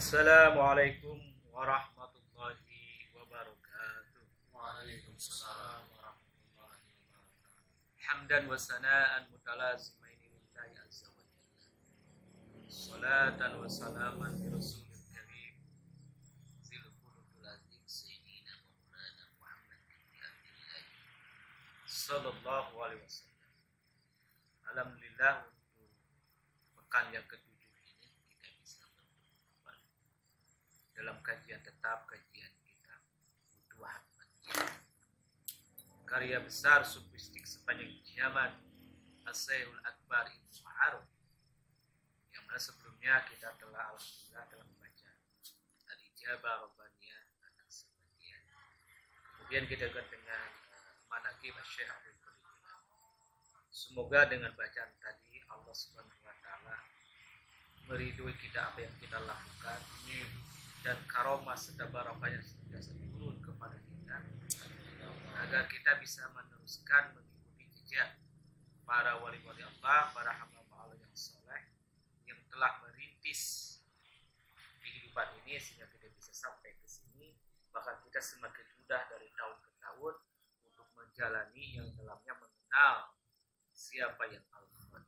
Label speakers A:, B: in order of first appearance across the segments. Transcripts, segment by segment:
A: Assalamualaikum warahmatullahi wabarakatuh.
B: Waalaikumsalam warahmatullahi wabarakatuh.
A: Hamdan wa sana'an mutalazimaini lillahi azza wa jalla. Salatan wa salaman bi rasulil karim zil qulubil azim sayyidina maulana Muhammad bin Abdillah sallallahu alaihi wasallam. Alhamdulillah, untuk pekan yang ketujuh ini kita bisa berjumpa dalam kajian tetap kajian kita Butuh Hikmah, karya besar sufistik sepanjang zaman As-Syekhul Akbar Ibnu Ma'aruf, yang mana sebelumnya kita telah alhamdulillah telah membaca Al-Ijabah Rabbaniyah anak sebagian. Kemudian kita juga dengan Manaqib Syekh Abdul Qadir. Semoga dengan bacaan tadi Allah Subhanahu wa taala meridhoi kita apa yang kita lakukan, dan karomah serta barokah yang senantiasa turun kepada kita, agar kita bisa meneruskan mengikuti jejak para wali-wali Allah, para hamba Allah yang soleh, yang telah merintis kehidupan ini sehingga kita bisa sampai ke sini. Bahkan kita semakin mudah dari tahun ke tahun untuk menjalani yang dalamnya mengenal siapa yang Al-Quran.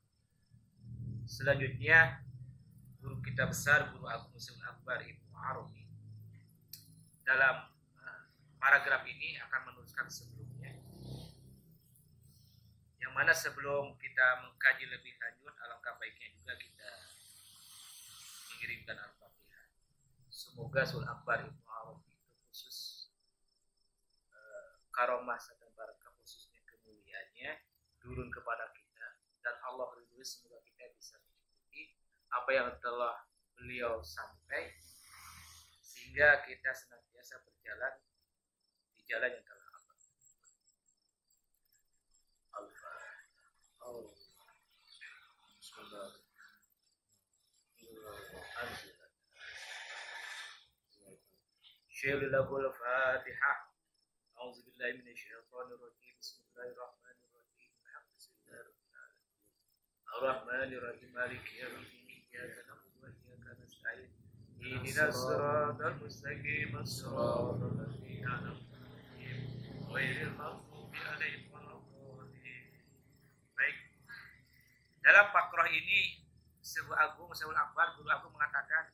A: Selanjutnya, guru kita besar, Guru Agung Syekhul Akbar Ibnu Ma'aruf, dalam paragraf ini akan menuliskan sebelumnya, yang mana sebelum kita mengkaji lebih lanjut, alangkah baiknya juga kita mengirimkan Al-Fatihah. Semoga Syekhul Akbar Ibnu Ma'aruf itu khusus karomah serta barakah, khususnya kemuliaannya turun kepada kita, dan Allah ridhoi, semoga kita bisa mengikuti apa yang telah beliau sampai, sehingga kita senantiasa berjalan di jalan yang telah Allah. Syaikhul Fatihah. A'udzubillahi minasyaitonir rajim. Bismillahirrahmanirrahim. Ar-Rahmanir-Rahim. Maliki yaumiddin. Iyyaka na'budu wa iyyaka nasta'in. Ihdinas siratal mustaqim. Shiratal ladzina an'amta 'alaihim ghairil maghdubi 'alaihim waladdallin. Baik. Dalam fakhrah ini Syekhul Akbar, Guru Agung mengatakan,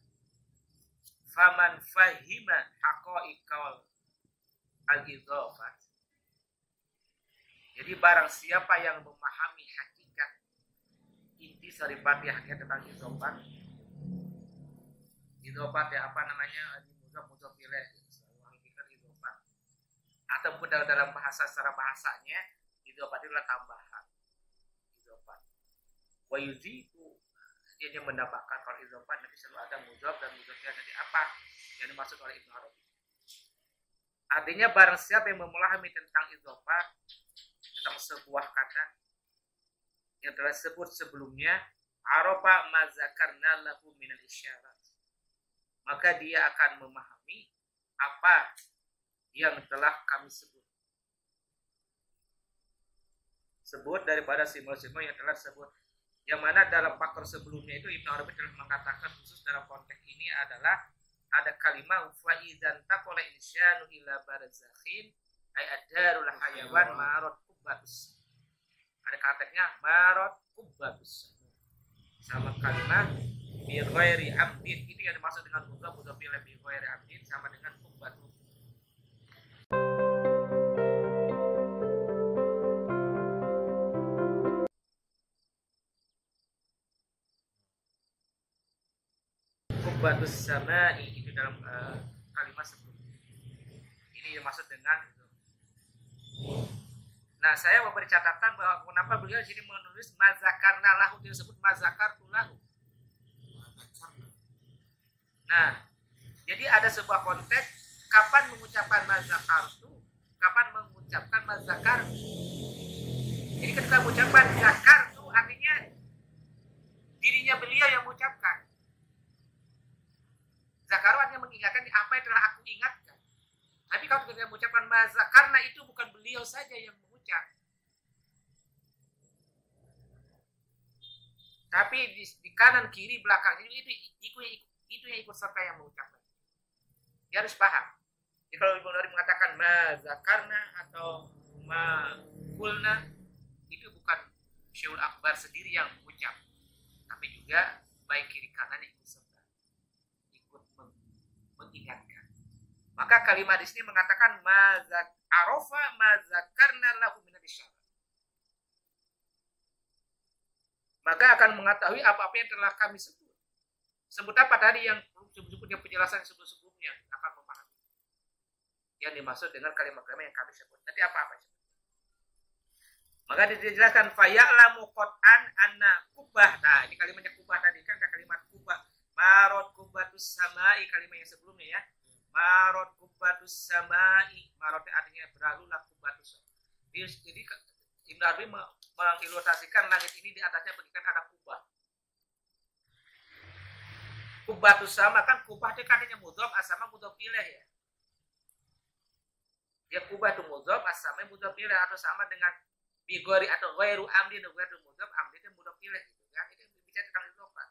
A: faman fahima haqa'iqal al-idhafat. Jadi barang siapa yang memahami hakikat inti saripati hakikat tentang idhofat. Idhofat ya apa namanya? Mudhaf ilaih, hakikat idhofat. Ataupun dalam bahasa secara bahasanya idhofat itu adalah tambahan. Idhofat. Wa yuzifu, dia menambahkan kalau idhofat nanti selalu ada mudhaf dan mudhafnya jadi apa yang dimaksud oleh Ibnu Arabi. Artinya barang siapa yang memahami tentang idhofat, tentang sebuah kata yang telah disebut sebelumnya, arafa ma zakarna lahu minal isyarat, maka dia akan memahami apa yang telah kami sebut daripada simbol-simbol yang telah disebut, yang mana dalam pakar sebelumnya itu Ibnu Arabi telah mengatakan khusus dalam konteks ini adalah ada kalimat fa idzan taqala insyanu ila barzakhin ay adarul hayawan marot kubatus. Ada katanya marot kubatus. Sama kalimat bi ghairi amdin, itu yang dimaksud dengan mudhaf ilaih bi ghairi amdin sama dengan kubatu. Kubatus samai itu dalam kalimat sebelumnya. Ini yang dimaksud dengan itu. Nah, saya memberi catatan bahwa kenapa beliau di sini menulis mazakarna lahu, dia sebut mazakartu lahu. Nah, jadi ada sebuah konteks kapan mengucapkan mazakartu, kapan mengucapkan mazakartu. Jadi ketika mengucapkan zakartu artinya dirinya beliau yang mengucapkan. Zakaru artinya mengingatkan apa yang telah aku ingatkan. Tapi kalau kita mengucapkan mazakarna itu bukan beliau saja yang mengucap, tapi di kanan kiri belakang itu itu yang ikut serta yang mengucapkan. Dia harus paham. Jadi kalau Ibnu Nuri mengatakan ma zakarna atau ma kulna, itu bukan syai'ul akbar sendiri yang mengucap, tapi juga baik kiri kanan ikut serta, ikut mengingatkan. Maka kalimat di sini mengatakan ma arafa ma zakarna lahu min al-isyara. Maka akan mengetahui apa-apa yang telah kami sebut. Sebut apa tadi yang sebut yang penjelasan sebelum-sebelumnya, akan memahami yang dimaksud dengan kalimat-kalimat yang kami sebut. Nanti apa-apa? Maka dijelaskan faya'lamu qat'an anna kubah. Nah, ini kalimatnya kubah tadi kan ada kalimat kubah. Marot kubatus samai, kalimat yang sebelumnya ya. Marot kubatus samai. Marot artinya berlalulah kubatus. Jadi Ibnu Arabi mengilustrasikan langit ini di atasnya bagikan ada kubah. Kubatus sama kan kubah itu kan mudhof, asama mudhof ilaih ya. Dia kubah itu mudhof, asama mudhof ilaih, atau sama dengan bigori atau ghairu amdin, ghairu mudhof, amdin itu mudhof ilaih gitu kan. Ini bicara tentang idhofah.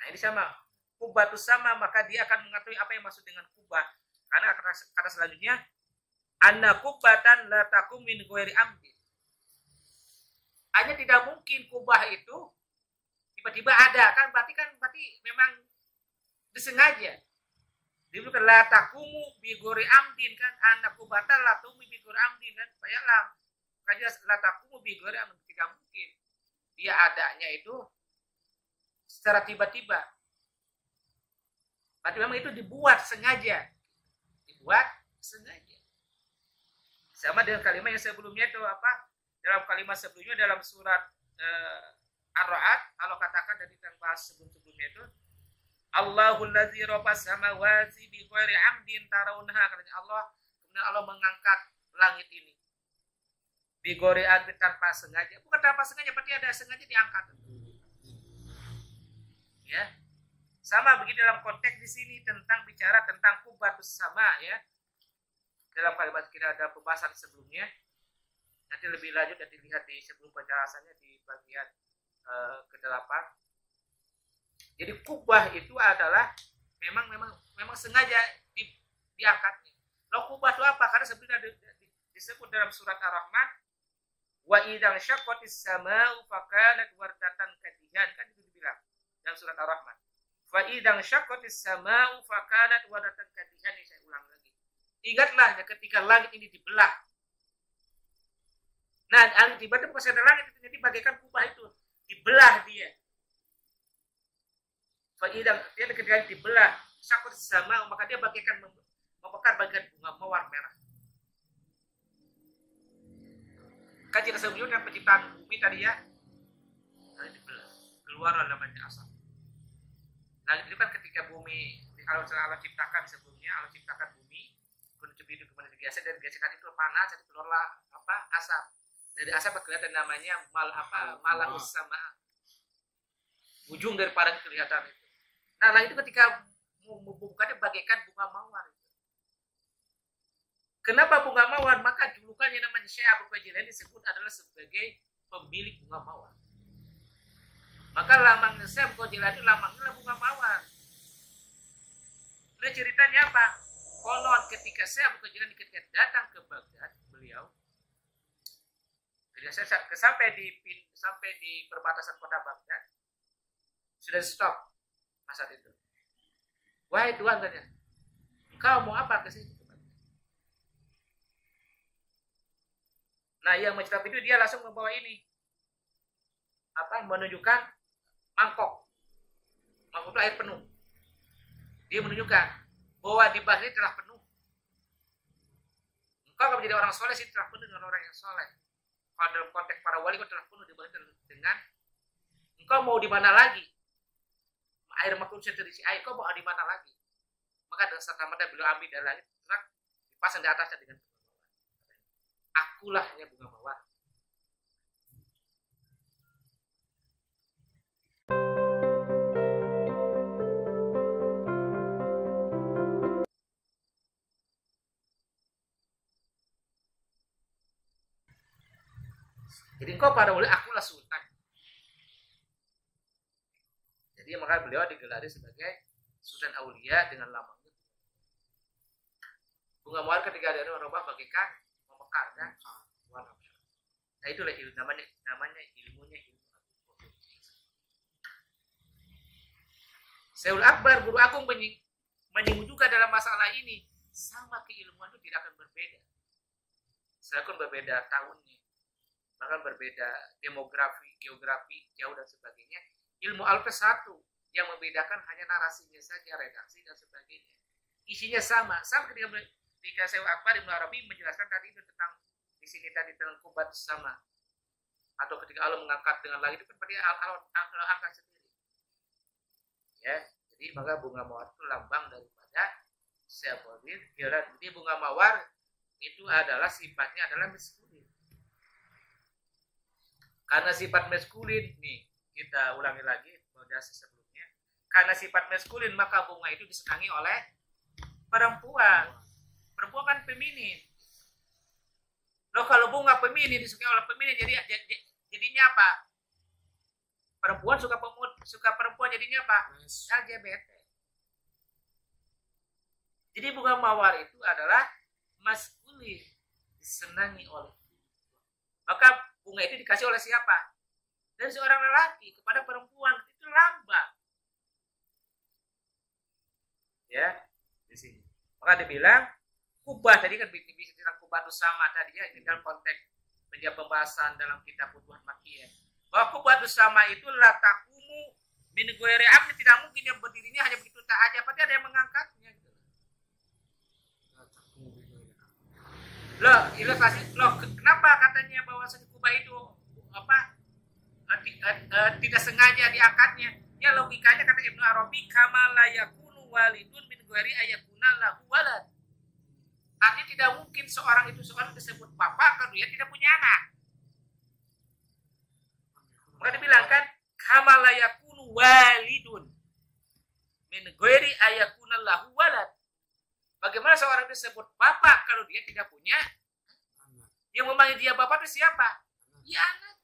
A: Nah, ini sama kubatus sama, maka dia akan mengetahui apa yang maksud dengan kubah. Karena kata selanjutnya anna kubatan la takum min ghairi amdin. Hanya tidak mungkin kubah itu tiba-tiba ada kan, berarti memang disengaja. Diberikan la takumu bi ghairi amdin kan, anna kubatan la takum bi ghairi amdin kan, bayalah. Kajian la takumu bi ghairi amdin, tidak mungkin. Dia adanya itu secara tiba-tiba. Berarti memang itu dibuat sengaja. Dibuat sengaja. Sama dengan kalimat yang sebelumnya itu apa? Dalam kalimat sebelumnya dalam surat Ar-Ra'd, Allah katakan dari yang bahas sebelum-sebelumnya itu Allahul ladzi rafa'as samawati bi ghairi amdin tarawunha, katanya Allah, kemudian Allah mengangkat langit ini bi ghairi amdin, tanpa sengaja. Bukan tanpa sengaja, berarti ada sengaja diangkat. Ya. Sama begitu dalam konteks di sini tentang bicara tentang kubatus sama ya. Dalam kalimat kita ada pembahasan sebelumnya. Nanti lebih lanjut dan dilihat di sebelum penjelasannya di bagian ke-8. Jadi kubah itu adalah memang sengaja diangkatnya. Lalu kubah itu apa? Karena sebenarnya disebut dalam surat Ar-Rahman, wa idzal syaqqatis samaa'u fakanat wardatan kadihan, kan itu dibilang dalam surat Ar-Rahman. Wa idzal syaqqatis samaa'u fakanat wardatan kadihan. Ini saya ulang lagi. Ingatlah ketika langit ini dibelah. Nah, tiba-tiba pas ada langit itu jadi bagaikan kubah itu dibelah dia. Fa'idang dia ketika dibelah syaqat sama, maka dia bagaikan membakar bagian bunga mawar merah. Kajian sebelumnya penciptaan bumi tadi ya, dibelah, keluar namanya asap. Nah, itu kan ketika bumi kalau Allah ciptakan sebelumnya, Allah ciptakan bumi, kemudian digeser, dan gesekan itu panas, jadi keluarlah asap. Dari asap kelihatan namanya malaus sama, ujung daripada kelihatan itu. Nah, itu ketika membukanya bagaikan bunga mawar. Kenapa bunga mawar? Maka julukannya namanya Syekh Abu Fajr disebut adalah sebagai pemilik bunga mawar. Maka lamangnya Syekh Abu Fajr itu lamangnya bunga mawar. Nah, ceritanya apa? Konon ketika Syekh Abu Fajr ketika datang ke Baghdad, beliau sampai di perbatasan kota Baghdad sudah stop masa itu. Wahai Tuhan, katanya, engkau mau apa ke sini? Nah, yang mencerita itu dia langsung membawa ini menunjukkan mangkok itu air penuh. Dia menunjukkan bahwa di Baghdad telah penuh. Engkau kalau menjadi orang soleh sih telah penuh dengan orang yang soleh. Pada dalam konteks para wali telah penuh dengan engkau mau di mana lagi? Air makhluk terisi air, kau mau di mana lagi? Maka serta-merta beliau ambil dari langit, dipasang di atasnya dengan bunga mawar. Akulah hanya bunga mawar. Jadi engkau pada wali, akulah sultan. Jadi maka beliau digelari sebagai Sultan Aulia dengan lambangnya bunga mawar ketika ada merubah bagaikan memekar dan warna merah. Nah itulah ilmu namanya ilmunya ilmu Agung. Syaikhul Akbar guru agung menyinggung juga dalam masalah ini, sama keilmuan itu tidak akan berbeda. Selain berbeda tahunnya, bahkan berbeda demografi, geografi, jauh dan sebagainya. Ilmu alfa satu, yang membedakan hanya narasinya saja, redaksi dan sebagainya. Isinya sama ketika Syekh Akbar Ibnu Arabi menjelaskan tadi itu tentang di sini tadi tentang kubat sama, atau ketika Allah mengangkat dengan langit itu seperti Allah angkat sendiri. Ya, jadi maka bunga mawar itu lambang daripada Syaikhul. Jadi bunga mawar itu adalah sifatnya adalah maskulin. Karena sifat maskulin nih, kita ulangi lagi pada sebelumnya. Karena sifat maskulin maka bunga itu disenangi oleh perempuan. Perempuan kan feminin. Loh kalau bunga feminin disukai oleh feminin jadinya apa? Perempuan suka perempuan jadinya apa? LGBT. Jadi bunga mawar itu adalah maskulin, disenangi oleh. Maka bunga itu dikasih oleh siapa? Dari seorang lelaki kepada perempuan, itu lambang. Ya, di sini. Maka dibilang kubah tadi kan bisa bilang kubah itu sama tadi ya, ini dalam konteks menjadi pembahasan dalam kitab Futuhat Makkiyah. Bahwa kubah itu sama itu latakumu min ghairi amni, tidak mungkin yang berdirinya hanya begitu tak aja, pasti ada yang mengangkatnya gitu. Loh, ilustrasi. Loh, kenapa katanya bahwa kubah itu tidak sengaja diangkatnya? Ya logikanya kata Ibnu Arabi, kama la yakunu walidun min ghairi ayakuna lahu walad. Artinya tidak mungkin seorang disebut bapak kalau dia tidak punya anak. Maka dibilang kan, kama la yakunu walidun min ghairi ayakuna lahu walad. Bagaimana seorang disebut bapak kalau dia tidak punya anak? Yang memanggil dia bapak itu siapa? Ya anak.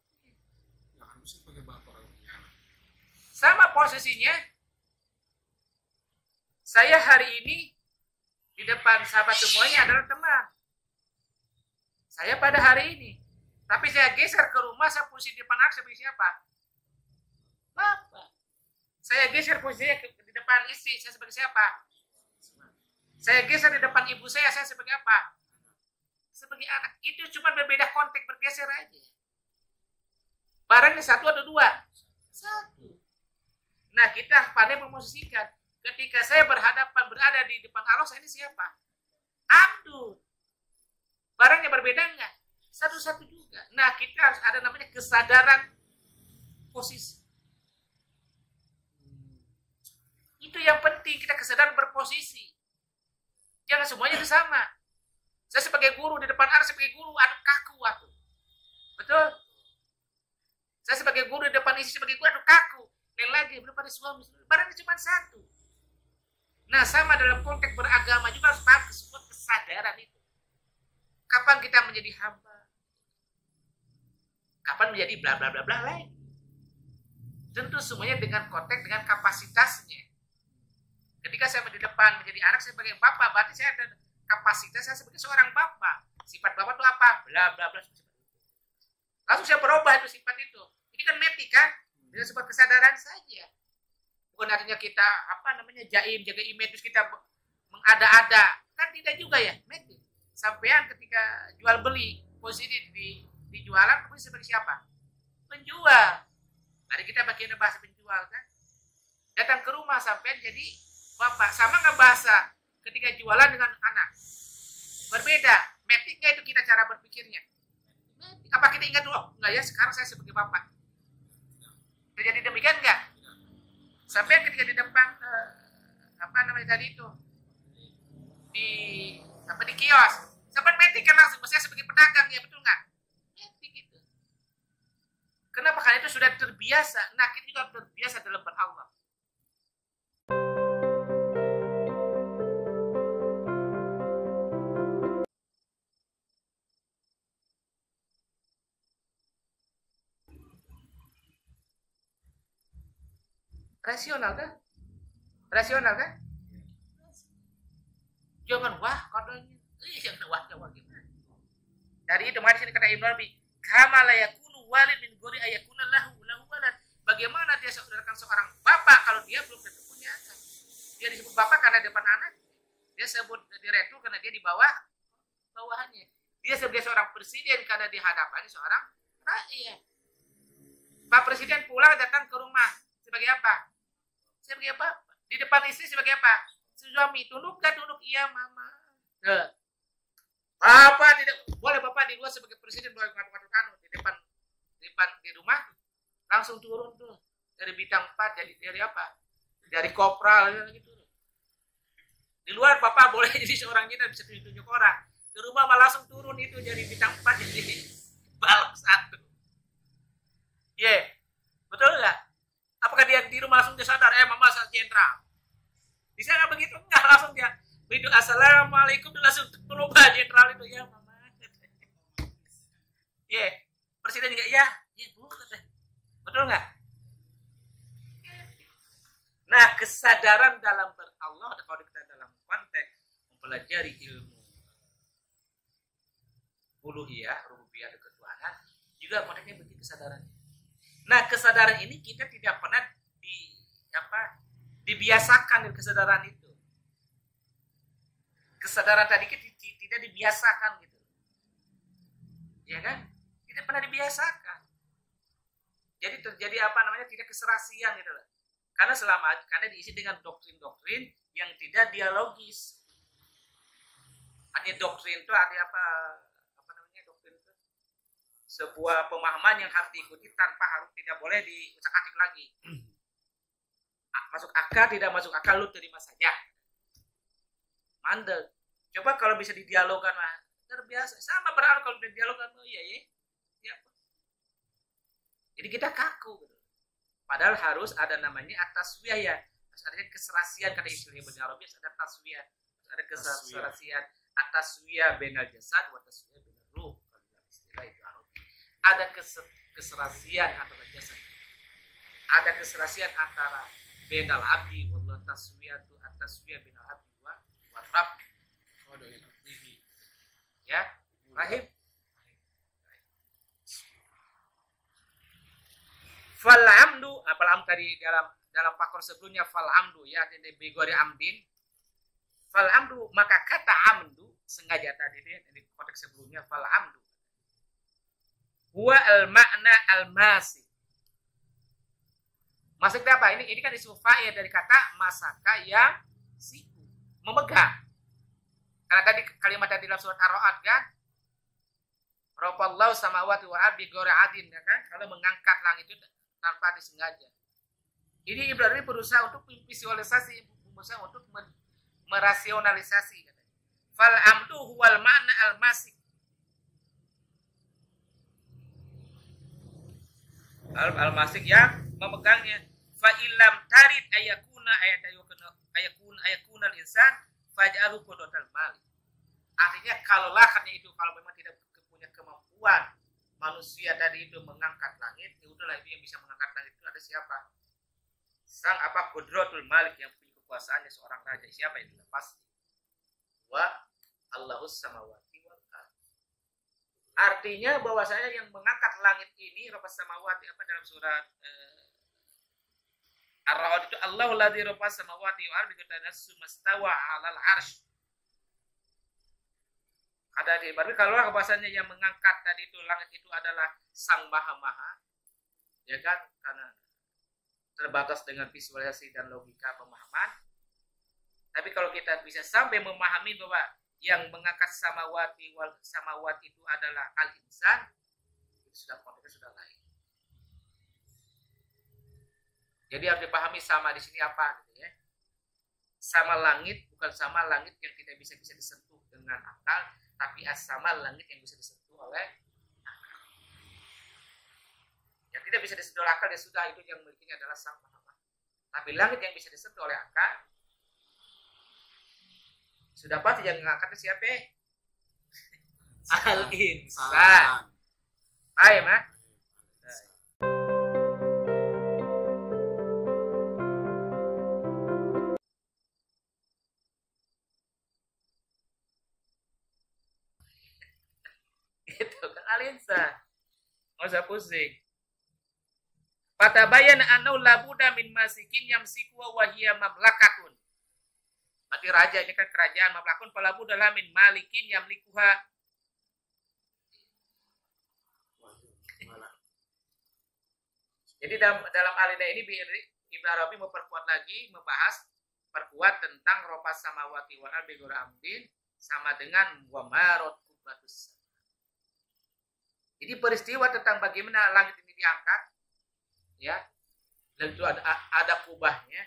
A: Sama posisinya. Saya hari ini di depan sahabat semuanya adalah teman. Saya pada hari ini. Tapi saya geser ke rumah, saya posisi di depan anak sebagai siapa? Bapak. Saya geser posisinya di depan istri, saya sebagai siapa? Saya geser di depan ibu saya sebagai apa? Sebagai anak. Itu cuma berbeda konteks, bergeser aja. Barangnya satu atau dua? Satu. Nah, kita pandai memosisikan. Ketika saya berada di depan Allah, saya ini siapa? Abdul. Barangnya berbeda enggak? Satu-satu juga. Nah, kita harus ada namanya kesadaran posisi. Itu yang penting, kita kesadaran berposisi. Jangan semuanya itu sama. Saya sebagai guru di depan anak sebagai guru, aduh kaku aku. Betul? Saya sebagai guru di depan istri sebagai guru, aduh kaku. Lain lagi, belum pada suami. Barangnya cuma satu. Nah, sama dalam konteks beragama juga harus paham sebuah kesadaran itu. Kapan kita menjadi hamba? Kapan menjadi bla bla bla bla lain? Tentu semuanya dengan konteks, dengan kapasitasnya. Ketika saya di depan menjadi anak saya sebagai bapak, berarti saya ada kapasitas saya sebagai seorang bapak. Sifat bapak itu apa? Bla bla bla. Langsung saya berubah itu sifat itu. Ini kan metik kan? Dengan sebuah kesadaran saja. Bukan artinya kita jaim, jaga image, terus kita mengada-ada. Kan tidak juga ya, metik. Sampean ketika jual beli, posisi di jualan, kemudian sebagai siapa? Penjual. Mari kita bagian bahasa penjual kan. Datang ke rumah sampean jadi bapak. Sama nggak bahasa ketika jualan dengan anak? Berbeda. Metiknya itu kita cara berpikirnya. Apa kita ingat dulu? Enggak ya, sekarang saya sebagai bapak. Terjadi demikian enggak? Sampai ketika di depan tadi itu di kios, sampai metik kan langsung saya sebagai pedagang ya, betul enggak? Metik itu. Kenapa? Karena itu sudah terbiasa. Nah, kita juga terbiasa dalam berallah. Rasional kan? Rasional kan? Jangan wah katanya. Jangan wah gimana? Dari itu mari sini kata Ibnu Arabi, kama la yakunu walid min ghairi ayakuna lahu walad. Bagaimana dia seorang bapak kalau dia belum tentu punya anak? Dia disebut bapak karena depan anak. Dia sebut direktur karena dia di bawahannya. Dia sebagai seorang presiden karena di hadapannya seorang rakyat. Pak Presiden pulang datang ke rumah sebagai apa? Sebagai bapak. Di depan istri sebagai apa? Suami. Tunduk gak tunduk? Iya mama. Bapak tidak boleh, bapak di luar sebagai presiden boleh ngadu-ngadu di rumah langsung turun tuh dari bintang 4 jadi dari apa? Dari kopral gitu. Di luar bapak boleh jadi seorang kita bisa tunjuk orang. Di rumah malah langsung turun itu dari bintang 4 jadi balok 1. Yeah. Betul nggak? Apakah dia di rumah langsung dia sadar, mama saat jenderal? Bisa nggak begitu? Nggak, langsung dia video assalamualaikum dia langsung berubah jenderal itu ya mama. Yeah. Presiden juga ya bu. Betul nggak? Nah, kesadaran dalam berallah kalau kita dalam konteks mempelajari ilmu uluhiyah, rububiyah dan ketuhanan juga konteksnya begitu kesadaran. Nah, kesadaran ini kita tidak pernah dibiasakan dengan kesadaran itu. Kesadaran tadi kita tidak dibiasakan gitu. Ya kan? Tidak pernah dibiasakan. Jadi terjadi tidak keserasian gitu loh. Karena diisi dengan doktrin-doktrin yang tidak dialogis. Artinya doktrin itu artinya apa namanya doktrin itu? Sebuah pemahaman yang harus diikuti tanpa tidak boleh diutak-atik lagi. Masuk akal, tidak masuk akal, lu terima saja. Mandek. Coba kalau bisa didialogkan lah, terbiasa. Sama berarti kalau didialogkan, iya. Jadi kita kaku. Gitu. Padahal harus ada namanya at-taswiyah ya. Harus ada keserasian, kata istilah Ibnu Arabi, ada taswiyah. Ada keserasian. At-taswiyah bainal jasad wa taswiyah bainal ruh. Kalau istilah itu Arabi. Ada keserasian antara jasad. Ada keserasian antara bainal abdi wa taswiyatu at-taswiyah bainal abdi wa rabb. Ya, rahim. Falamdu, apalam tadi dalam pakor sebelumnya falamdu ya, di bigori amdin. Falamdu maka kata amdu sengaja tadi di konteks sebelumnya falamdu. Huwa al makna al masi. Maksudnya apa? Ini kan isim fa'il dari kata masaka yang siku, memegang. Karena tadi kalimat tadi dalam surat Ar-Ra'd kan, Rabbullahu samawati wa ardi ghairi adin ya kan, kalau mengangkat langit itu tanpa disengaja. Ini Ibrahim berusaha untuk visualisasi, berusaha untuk merasionalisasi. Fal amdu huwal ma'na al masik. Al masik yang memegangnya. Fa illam tarid ayakuna ayakuna al insan faj'alu qudratal malik. Artinya kalau memang tidak punya kemampuan manusia tadi itu mengangkat langit, ya udahlah itu yang bisa mengangkat langit itu ada siapa? Sang qudratul malik yang punya kekuasaannya seorang raja. Siapa itu? Pasti. Wa Allahus samawati wal ardh. Artinya bahwasanya yang mengangkat langit ini rabbas samawati dalam surat Ar-Ra'd itu Allahu ladzi rabbas samawati wal ardh bitanassu mastawa 'alal 'arsy. Ada di berarti kalau bahasanya yang mengangkat tadi itu langit itu adalah Sang Maha-Maha, ya kan? Karena terbatas dengan visualisasi dan logika pemahaman. Tapi kalau kita bisa sampai memahami bahwa yang mengangkat samawati itu adalah al-insan, itu sudah konteksnya sudah lain. Jadi harus dipahami sama di sini apa gitu ya. Sama langit bukan sama langit yang tidak bisa disentuh dengan akal, tapi sama langit yang bisa disentuh oleh akal. Yang tidak bisa disentuh oleh akal ya sudah, itu yang memilikinya adalah Sang Maha. Tapi langit yang bisa disentuh oleh akal sudah pasti yang mengangkatnya siapa? Al-insan. Ayo, Mak. al-insan. Nggak usah pusing. Fatabayyana annahu la budda min masikin yamsiku wa hiya mamlakatun. Berarti raja ini kan kerajaan, mamlakun fala budda la min malikin yamlikuha. Jadi dalam alidah ini Ibnu Arabi memperkuat lagi, perkuat tentang ropas samawati wal ardi amdin sama dengan wa marot kubatus. Jadi peristiwa tentang bagaimana langit ini diangkat, ya, dan itu ada kubahnya.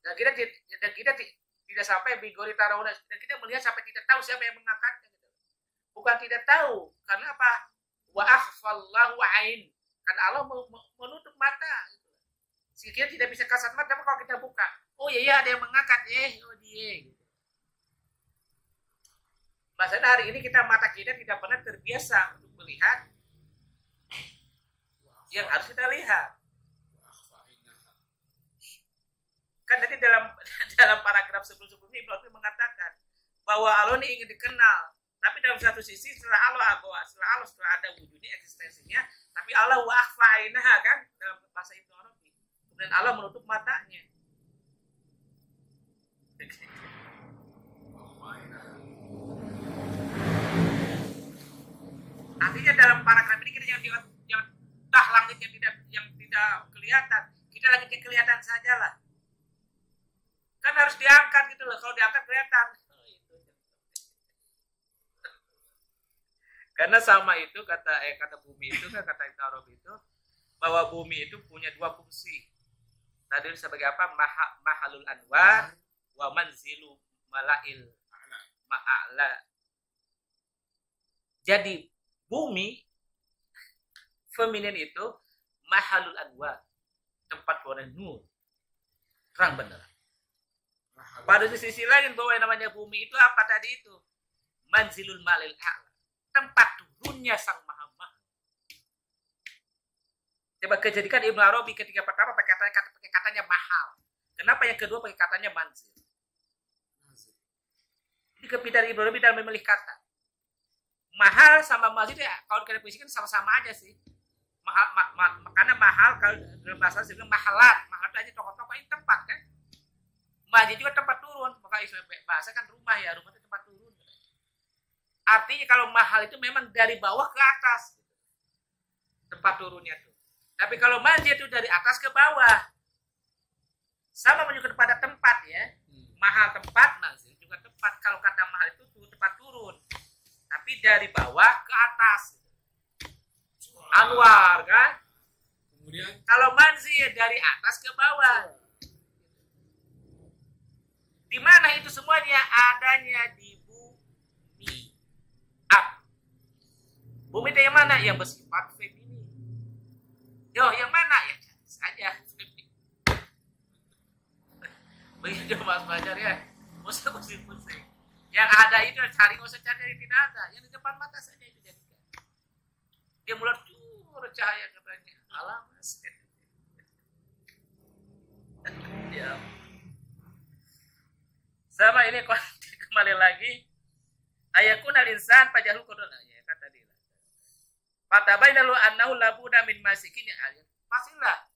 A: Dan kita tidak sampai bigori tarawuna, dan kita melihat sampai tidak tahu siapa yang mengangkatnya. Gitu. Bukan tidak tahu, karena apa? Wa akhfallahu ain. Karena Allah menutup mata. Gitu. Sehingga tidak bisa kasat mata, tapi kalau kita buka, oh iya ada yang mengangkat, oh dia. Gitu. Maksudnya hari ini mata kita tidak pernah terbiasa untuk melihat yang harus kita lihat. Kan tadi dalam paragraf sebelum-sebelumnya Ibnu Arabi mengatakan bahwa Allah ini ingin dikenal, tapi dalam satu sisi setelah Allah ada wujudnya, eksistensinya, tapi Allah wa akhfa'inaha kan dalam bahasa Ibnu Arabi. Kemudian Allah menutup matanya. Artinya dalam paragraf ini kita jangan langit yang tidak kelihatan, kita langitnya kelihatan sajalah. Kan harus diangkat gitu loh, kalau diangkat kelihatan. Karena sama itu kata bumi itu kan kata Ibnu Arabi itu bahwa bumi itu punya dua fungsi. Tadi sebagai apa? Mahalul anwar wa manzilu malail ma'ala. Jadi bumi feminin itu mahalul anwar, tempat warna nur, terang benderang. Pada sisi lain bahwa yang namanya bumi itu apa tadi itu? Manzilul malil a'la, tempat turunnya sang maha maha. Coba kejadikan Ibnu Arabi ketika pertama pakai katanya mahal. Kenapa yang kedua pakai katanya manzil? Ini kepintaran Ibnu Arabi dalam memilih kata. Mahal sama manzil ya kalau kita puisikan sama-sama aja sih. Karena mahal kalau dalam bahasa Arab mahalat, mahal itu aja toko-toko ini tempat kan. Masjid juga tempat turun, maka bahasa kan rumah ya, rumah itu tempat turun. Artinya kalau mahal itu memang dari bawah ke atas, tempat turunnya tuh. Tapi kalau masjid itu dari atas ke bawah, sama menunjukkan kepada tempat ya. Mahal tempat, masjid juga tempat. Kalau kata mahal itu tempat turun, tapi dari bawah ke atas. Anwar kan? Kemudian kalau masjid dari atas ke bawah. Di mana itu semuanya adanya di bumi. Bumi itu yang mana? Yang bersifat feminin. Yo, yang mana? Ya saja feminin. Begitu Mas Fajar ya. Usah pusing-pusing. Yang ada itu cari, nggak usah cari yang tidak ada. Yang di depan mata saja itu jadikan. Dia mulai cahaya katanya. Alam Mas. Ya. Sama ini kembali lagi ayakun al-insan pajahul kodona ya kan tadi lah. Fatabaina lu annahu la budda min masikin ya. Pastilah.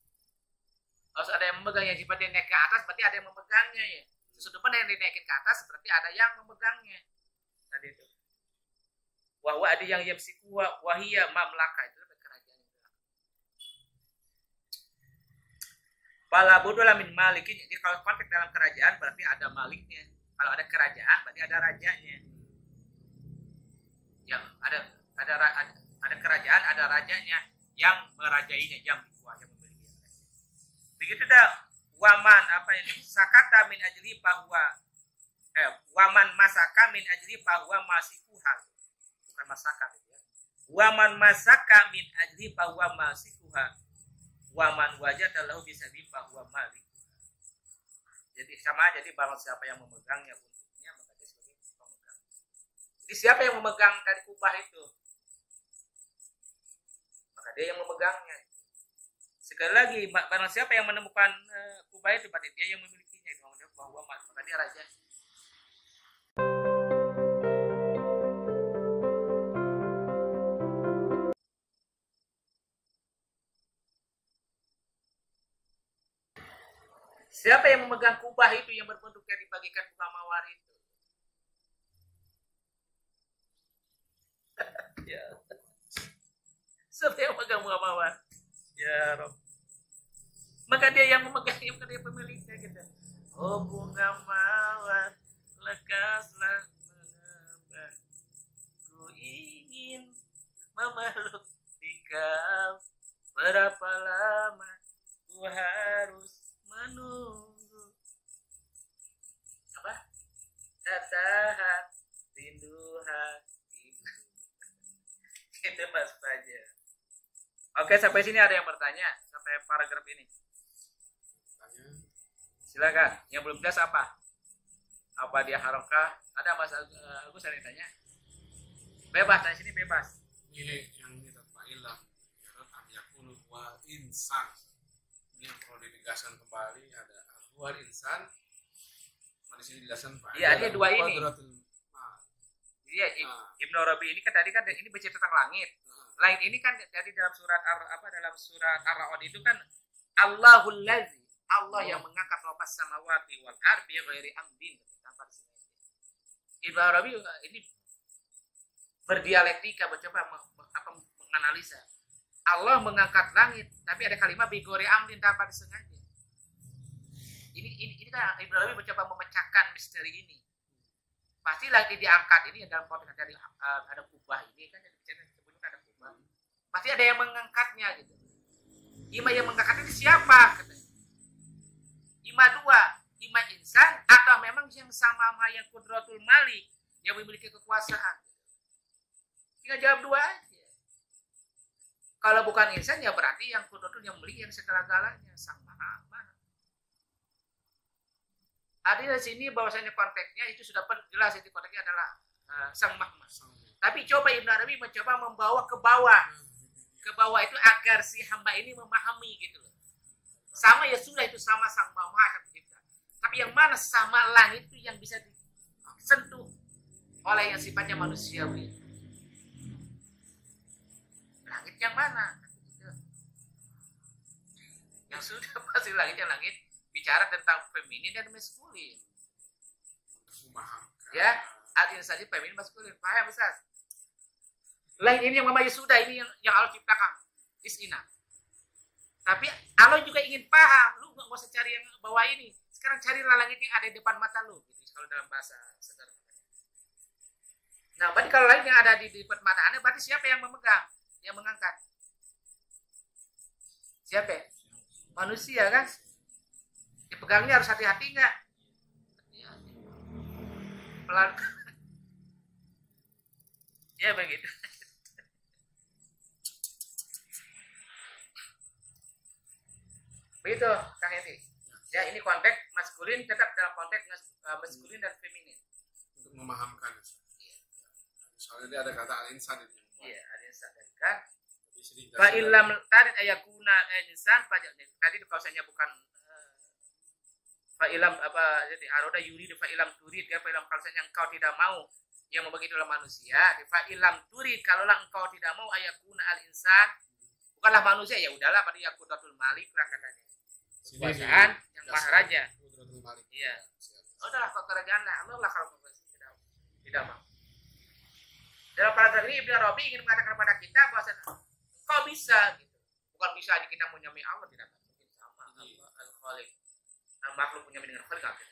A: Harus ada yang memegang yang sifatnya naik ke atas berarti ada yang memegangnya ya. Sesudah yang dinaikin ke atas berarti ada yang memegangnya. Tadi itu. Wa ada yang yamsiku wa hiya mamlaka itu kerajaan itu. Fala budda min malikin. Jadi kalau konteks dalam kerajaan berarti ada maliknya. Kalau ada kerajaan berarti ada rajanya. Yang ada kerajaan, ada rajanya yang merajainya, yang memiliki. Begitu dah waman apa ini? Sakata min ajli bahwa waman masaka min ajli bahwa masikuhal. Bukan masaka ya. Waman masaka min ajli bahwa masikuhal. Waman wajada lahu bisabi bahwa malik. Jadi sama aja, jadi barang siapa yang memegangnya untuknya maka dia sebagai pemegang. Jadi siapa yang memegang dari kubah itu? Maka dia yang memegangnya. Sekali lagi, barang siapa yang menemukan kubah itu berarti dia yang memilikinya. Bahwa maka dia raja. Siapa yang memegang kubah itu yang berbentuknya dibagikan bunga mawar itu? Ya. Siapa yang memegang bunga mawar? Ya Rob. Maka dia yang memegang, maka dia pemiliknya gitu. Oh bunga mawar, lekaslah mengembang. Ku ingin memeluk dikau. Berapa lama ku harus menunggu. Apa? Tahan rindu hati. Itu Mas Fajar. Oke, sampai sini ada yang bertanya sampai paragraf ini. Silakan. Yang belum jelas apa? Apa dia harokah? Ada Mas Agus yang tanya. Bebas, dari sini bebas.
B: Ini yang kita fa'ilah yakunu wa insan. Ini yang perlu ditegaskan kembali ada wal insan. Di sini dijelaskan fa'ilah.
A: Iya, ada dua ini. Iya, Ibnu Arabi ini kan tadi kan ini bercerita tentang langit. Langit ini kan jadi dalam surat dalam surat Ar-Ra'd itu kan Allahul Ladzi, Allah yang mengangkat lopas samawati wal ardi ghairi amdin tanpa disengaja. Ibnu Arabi ini berdialektika, mencoba menganalisa. Allah mengangkat langit, tapi ada kalimat bi ghairi amdin tanpa disengaja. Ini kan Ibnu Arabi mencoba memecahkan misteri ini. Pasti lagi diangkat ini dalam konteks dari ada kubah ini kan disebutnya ada kubah. Pasti ada yang mengangkatnya gitu. Ima yang mengangkat ini siapa? Ima dua, ima insan atau memang yang sama yang kudratul malik yang memiliki kekuasaan. Tinggal jawab dua aja. Kalau bukan insan ya berarti yang kudratul yang memiliki yang segala-galanya sang maha. Ada di sini bahwasanya konteksnya itu sudah jelas, itu konteksnya adalah sang Mahmud. Tapi coba Ibnu Arabi mencoba membawa ke bawah. Ke bawah itu agar si hamba ini memahami gitu loh. Sama ya sudah itu sama sang Maha Pencipta. Tapi yang mana sama langit itu yang bisa disentuh oleh yang sifatnya manusiawi. Langit yang mana? Yang sudah pasti langitnya langit bicara tentang feminin dan maskulin. Ya, artinya saja feminin maskulin. Paham Ustaz? Lain ini yang memang sudah ini yang Allah ciptakan. Isina. Tapi Allah juga ingin paham. Lu nggak usah cari yang bawah ini. Sekarang carilah langit yang ada di depan mata lu. Gitu, kalau dalam bahasa sederhana. Nah, berarti kalau langit yang ada di depan mata Anda, berarti siapa yang memegang, yang mengangkat? Siapa? Manusia kan? Dipegangnya harus hati-hati nggak? Pelan. Ya begitu. Begitu, Kang Edi. Ya ini konteks maskulin tetap dalam konteks maskulin dan feminin.
B: Untuk memahamkan. Soalnya dia ada kata al-insan itu.
A: Iya, al-insan kan. Fa illam tarid ayakuna insan tadi kausanya bukan fa'ilam apa jadi aroda yurid fa'ilam turid ya fa'ilam kalau engkau tidak mau yang membagi dalam manusia fa'ilam turid kalaulah engkau tidak mau ayakuna al insan bukanlah manusia ya udahlah pada yakudatul malik lah katanya kekuasaan yang maharaja iya udahlah kerajaan lah Allah lah kalau tidak mau dalam paragraf ini Ibnu Arabi ingin mengatakan kepada kita bahwa kau bisa gitu bukan bisa kita menyamai Allah tidak mungkin sama al-Khaliq makhluk punya dengan khalik.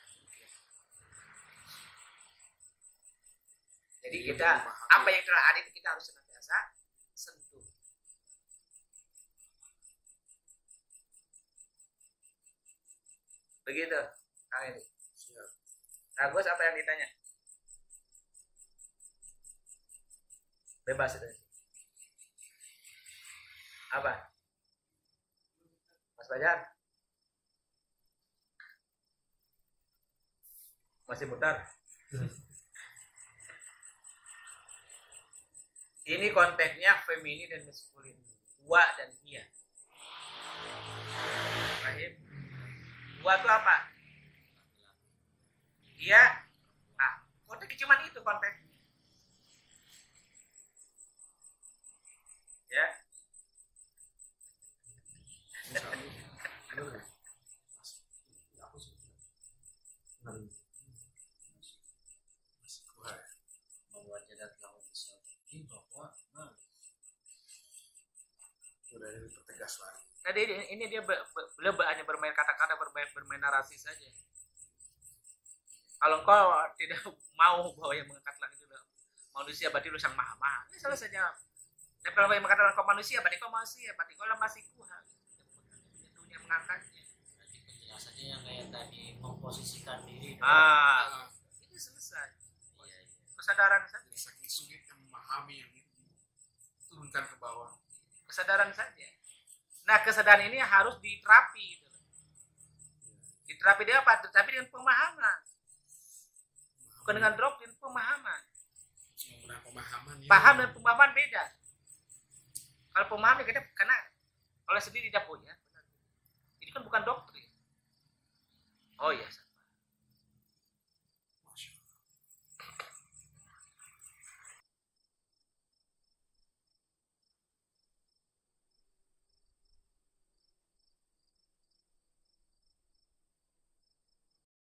A: Jadi kita apa yang telah ada itu kita harus senantiasa sentuh. Begitu. Kang ini. Agus apa yang ditanya? Bebas itu. Apa? Mas Fajar? Masih mutar. Ini konteksnya feminin dan maskulin. Wa dan iya. Paham? Wa itu apa? Iya. Nah, konteks cuma itu konteks. Ya.
B: Aku
A: tidak tahu ini bahwa
B: sudah dipertegas lagi.
A: Tadi ini dia beliau hanya bermain kata-kata, bermain narasi saja. Kalau engkau tidak mau bahwa yang mengangkat langit itu manusia, berarti lu sang maha. Ini salah saja. Dan kalau yang mengatakan kau manusia, berarti kau manusia, berarti kau lah masih Tuhan. Itu yang mengangkatnya.
C: Berarti penjelasannya yang kayak tadi memposisikan diri.
A: Ini selesai.
C: Iya.
A: Kesadaran saja.
B: Saking sulitnya memahami yang itu turunkan ke bawah.
A: Kesadaran saja. Nah, kesadaran ini harus diterapi gitu. Diterapi dia apa? Diterapi dengan pemahaman. Bukan dengan doktrin, pemahaman.
B: Menggunakan pemahaman ya.
A: Paham dan pemahaman beda. Kalau pemahaman kita karena kalau sendiri tidak punya, ini kan bukan doktrin. Oh iya.